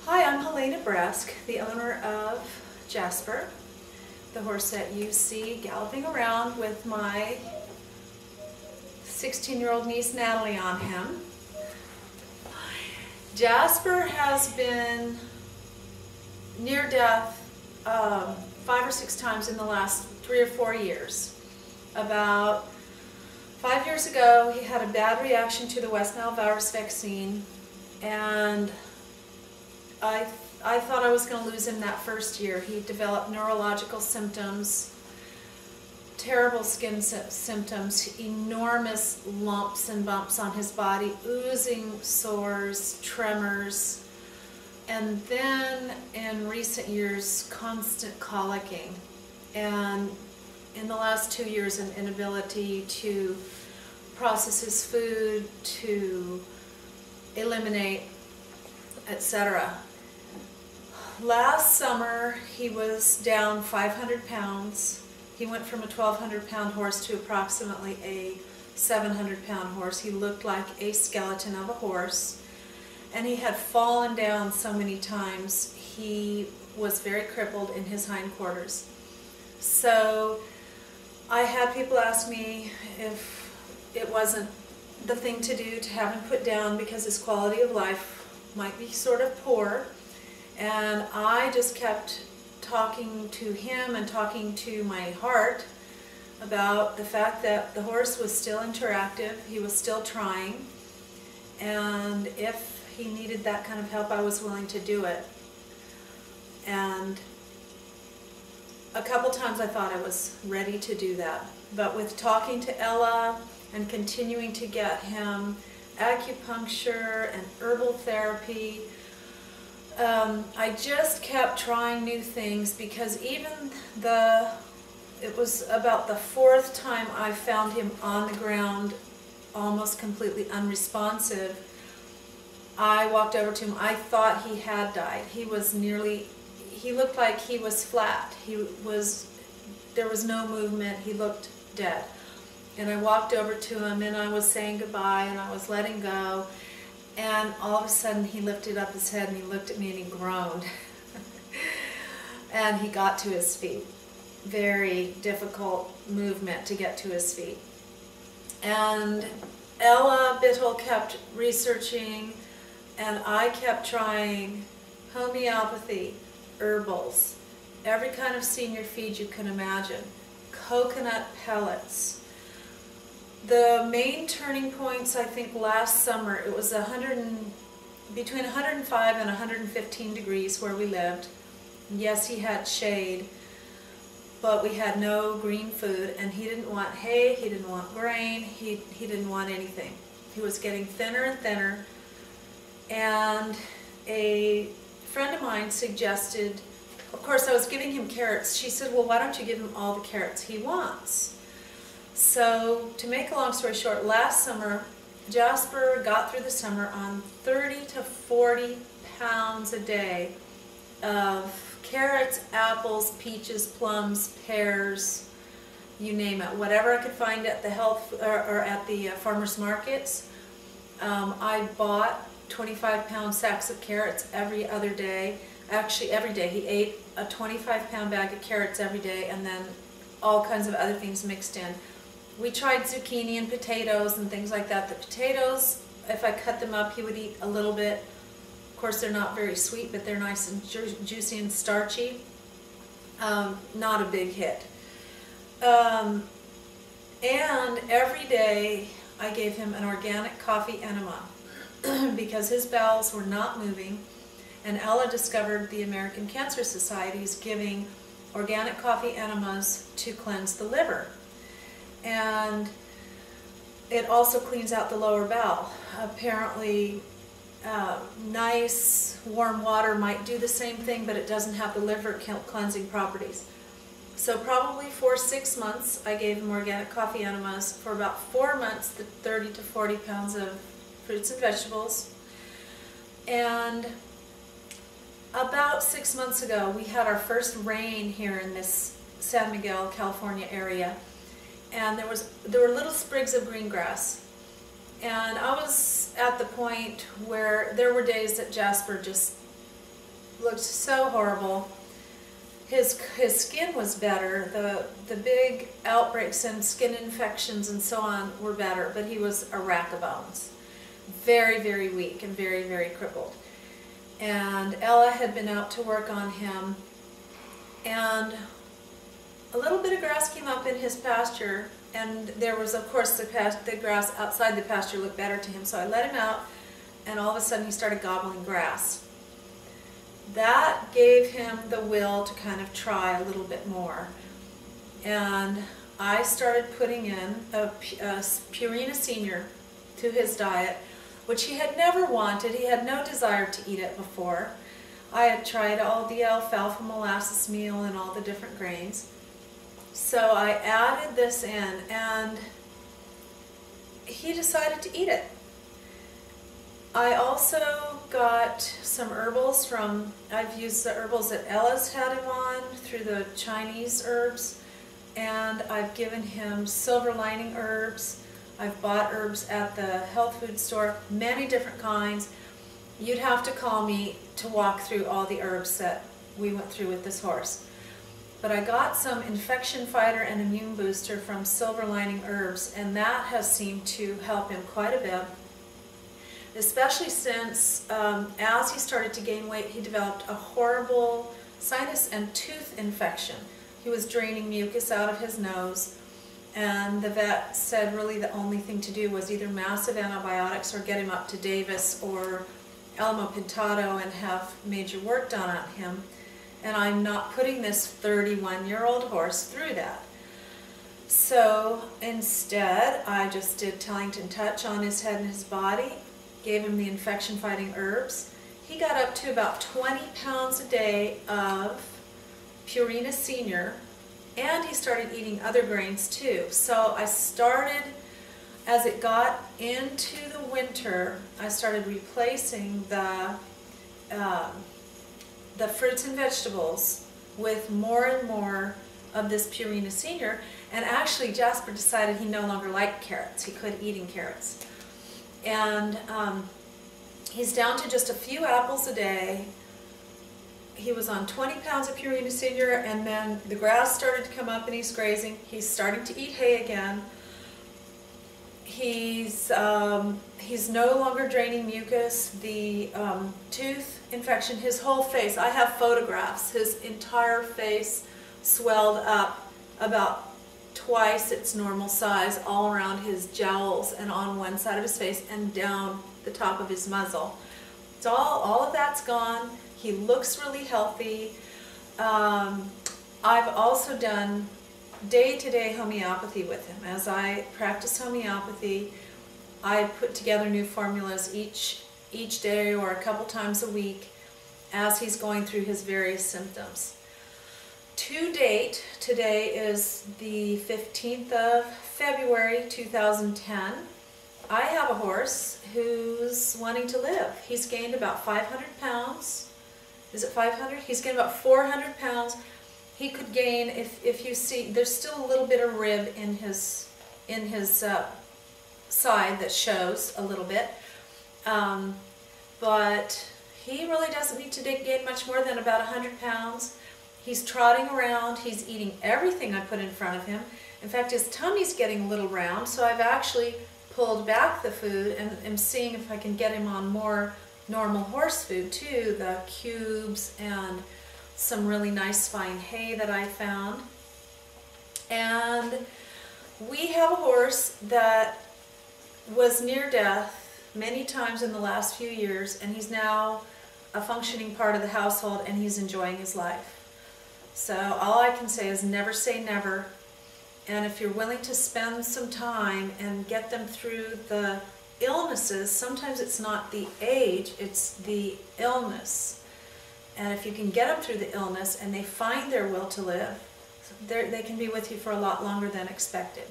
Hi, I'm Helena Brask, the owner of Jasper, the horse that you see galloping around with my 16-year-old niece Natalie on him. Jasper has been near death 5 or 6 times in the last 3 or 4 years. About 5 years ago, he had a bad reaction to the West Nile virus vaccine, and I thought I was going to lose him that first year. He developed neurological symptoms, terrible skin symptoms, enormous lumps and bumps on his body, oozing sores, tremors, and then in recent years, constant colicking. And in the last 2 years, an inability to process his food, to eliminate, etc. Last summer, he was down 500 pounds. He went from a 1,200-pound horse to approximately a 700-pound horse. He looked like a skeleton of a horse, and he had fallen down so many times. He was very crippled in his hindquarters. So I had people ask me if it wasn't the thing to do to have him put down because his quality of life might be sort of poor. And I just kept talking to him and talking to my heart about the fact that the horse was still interactive, he was still trying, and if he needed that kind of help, I was willing to do it. And a couple times I thought I was ready to do that, but with talking to Ella and continuing to get him acupuncture and herbal therapy, I just kept trying new things, because even it was about the 4th time I found him on the ground, almost completely unresponsive. I walked over to him. I thought he had died. He looked like he was flat. There was no movement. He looked dead. And I walked over to him and I was saying goodbye and I was letting go. And all of a sudden he lifted up his head and he looked at me and he groaned. And he got to his feet. Very difficult movement to get to his feet. And Ella Bittle kept researching, and I kept trying homeopathy, herbals, every kind of senior feed you can imagine, coconut pellets. The main turning points, I think, last summer, it was between 105 and 115 degrees where we lived. Yes, he had shade, but we had no green food, and he didn't want hay, he didn't want grain, he didn't want anything. He was getting thinner and thinner, and a friend of mine suggested, of course I was giving him carrots. She said, well, why don't you give him all the carrots he wants? So, to make a long story short, last summer, Jasper got through the summer on 30 to 40 pounds a day of carrots, apples, peaches, plums, pears, you name it. Whatever I could find at the at the farmers markets. I bought 25-pound sacks of carrots every other day. Actually, every day. He ate a 25-pound bag of carrots every day, and then all kinds of other things mixed in. We tried zucchini and potatoes and things like that. The potatoes, if I cut them up, he would eat a little bit. Of course, they're not very sweet, but they're nice and juicy and starchy. Not a big hit. And every day I gave him an organic coffee enema because his bowels were not moving. And Ella discovered the American Cancer Society is giving organic coffee enemas to cleanse the liver. And it also cleans out the lower bowel. Apparently, nice warm water might do the same thing, but it doesn't have the liver cleansing properties. So probably for 6 months, I gave him organic coffee enemas. For about 4 months, the 30 to 40 pounds of fruits and vegetables. And about 6 months ago, we had our first rain here in this San Miguel, California area. And there were little sprigs of green grass, And I was at the point where there were days that Jasper just looked so horrible. His skin was better. The big outbreaks and skin infections and so on were better, but he was a rack of bones. Very, very weak and very, very crippled. And Ella had been out to work on him, and a little bit of grass came up in his pasture, and there was, of course, the grass outside the pasture looked better to him, so I let him out, and all of a sudden he started gobbling grass. That gave him the will to kind of try a little bit more. And I started putting in a Purina Senior to his diet, which he had never wanted. He had no desire to eat it before. I had tried all the alfalfa molasses meal and all the different grains. So I added this in, and he decided to eat it. I also got some herbals from, I've used the herbals that Ella's had him on through the Chinese herbs, and I've given him silver lining herbs. I've bought herbs at the health food store, many different kinds. You'd have to call me to walk through all the herbs that we went through with this horse. But I got some infection fighter and immune booster from silver lining herbs, and that has seemed to help him quite a bit. Especially since as he started to gain weight, he developed a horrible sinus and tooth infection. He was draining mucus out of his nose, and the vet said really the only thing to do was either massive antibiotics or get him up to Davis or Elmopentado and have major work done on him. And I'm not putting this 31-year-old horse through that. So instead, I just did Tellington Touch on his head and his body, gave him the infection-fighting herbs. He got up to about 20 pounds a day of Purina Senior, and he started eating other grains too. So I started, as it got into the winter, I started replacing the fruits and vegetables with more and more of this Purina Senior, and actually Jasper decided he no longer liked carrots. He quit eating carrots. And he's down to just a few apples a day. He was on 20 pounds of Purina Senior, and then the grass started to come up and he's grazing. He's starting to eat hay again. He's no longer draining mucus. The tooth infection, his whole face, I have photographs, his entire face swelled up about twice its normal size all around his jowls and on one side of his face and down the top of his muzzle. It's all of that's gone. He looks really healthy. I've also done day-to-day homeopathy with him. As I practice homeopathy, I put together new formulas each day or a couple times a week as he's going through his various symptoms. To date, today is the 15th of February 2010. I have a horse who's wanting to live. He's gained about 500 pounds. Is it 500? He's gained about 400 pounds. He could gain, if you see, there's still a little bit of rib in his side that shows a little bit. But he really doesn't need to gain much more than about 100 pounds. He's trotting around. He's eating everything I put in front of him. In fact, his tummy's getting a little round, so I've actually pulled back the food and am seeing if I can get him on more normal horse food too, the cubes and some really nice fine hay that I found. And we have a horse that was near death many times in the last few years, and he's now a functioning part of the household and he's enjoying his life. So all I can say is never say never. And if you're willing to spend some time and get them through the illnesses, sometimes it's not the age, it's the illness. And if you can get them through the illness and they find their will to live, they can be with you for a lot longer than expected.